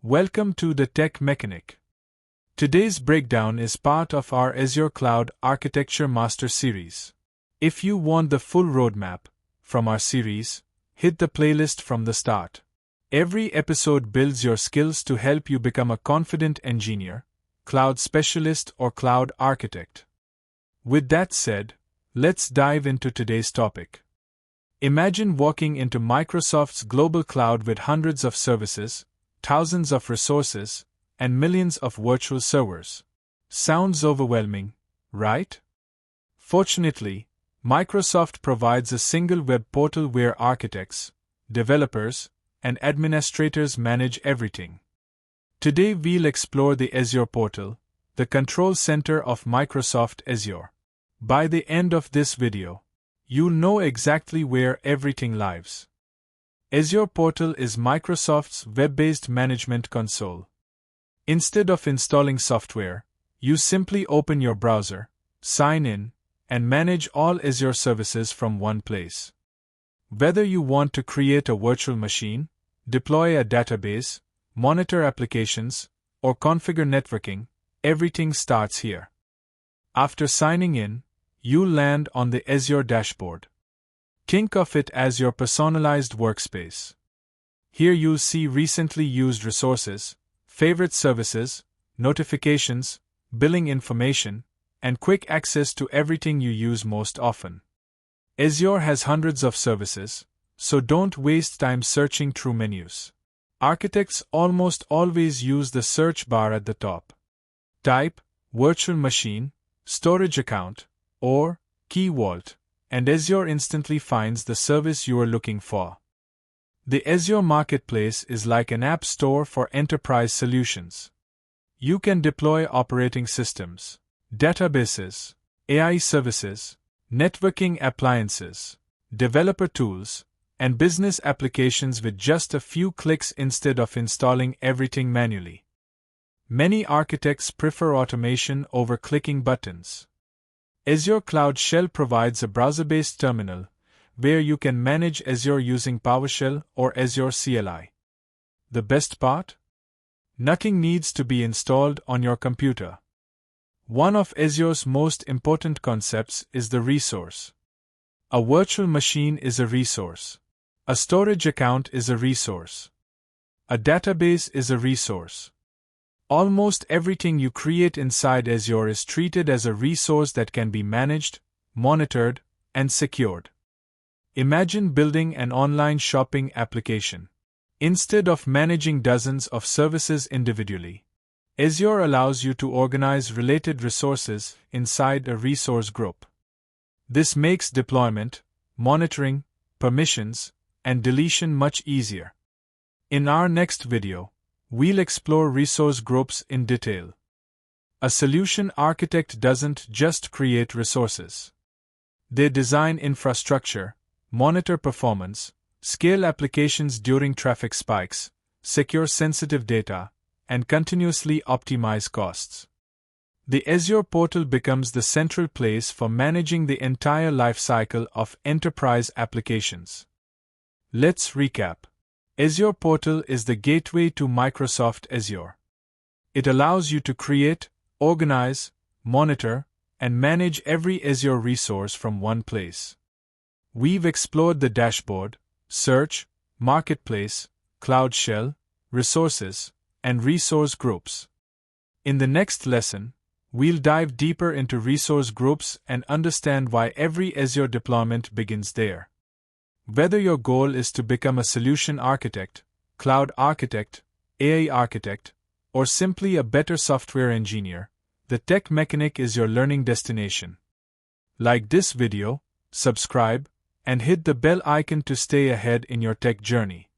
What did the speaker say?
Welcome to the Tech Mechanic. Today's breakdown is part of our Azure Cloud Architecture Master Series. If you want the full roadmap from our series, hit the playlist from the start. Every episode builds your skills to help you become a confident engineer, cloud specialist, or cloud architect. With that said, let's dive into today's topic. Imagine walking into Microsoft's global cloud with hundreds of services, thousands of resources, and millions of virtual servers. Sounds overwhelming, right? Fortunately, Microsoft provides a single web portal where architects, developers, and administrators manage everything. Today we'll explore the Azure Portal, the control center of Microsoft Azure. By the end of this video, you'll know exactly where everything lives. Azure Portal is Microsoft's web-based management console. Instead of installing software, you simply open your browser, sign in, and manage all Azure services from one place. Whether you want to create a virtual machine, deploy a database, monitor applications, or configure networking, everything starts here. After signing in, you'll land on the Azure Dashboard. Think of it as your personalized workspace. Here you'll see recently used resources, favorite services, notifications, billing information, and quick access to everything you use most often. Azure has hundreds of services, so don't waste time searching through menus. Architects almost always use the search bar at the top. Type virtual machine, storage account, or key vault, and Azure instantly finds the service you are looking for. The Azure Marketplace is like an app store for enterprise solutions. You can deploy operating systems, databases, AI services, networking appliances, developer tools, and business applications with just a few clicks instead of installing everything manually. Many architects prefer automation over clicking buttons. Azure Cloud Shell provides a browser-based terminal where you can manage Azure using PowerShell or Azure CLI. The best part? Nothing needs to be installed on your computer. One of Azure's most important concepts is the resource. A virtual machine is a resource. A storage account is a resource. A database is a resource. Almost everything you create inside Azure is treated as a resource that can be managed, monitored, and secured. Imagine building an online shopping application. Instead of managing dozens of services individually, Azure allows you to organize related resources inside a resource group. This makes deployment, monitoring, permissions, and deletion much easier. In our next video, we'll explore resource groups in detail. A solution architect doesn't just create resources. They design infrastructure, monitor performance, scale applications during traffic spikes, secure sensitive data, and continuously optimize costs. The Azure Portal becomes the central place for managing the entire lifecycle of enterprise applications. Let's recap. Azure Portal is the gateway to Microsoft Azure. It allows you to create, organize, monitor, and manage every Azure resource from one place. We've explored the dashboard, search, marketplace, cloud shell, resources, and resource groups. In the next lesson, we'll dive deeper into resource groups and understand why every Azure deployment begins there. Whether your goal is to become a solution architect, cloud architect, AI architect, or simply a better software engineer, the Tech Mechanic is your learning destination. Like this video, subscribe, and hit the bell icon to stay ahead in your tech journey.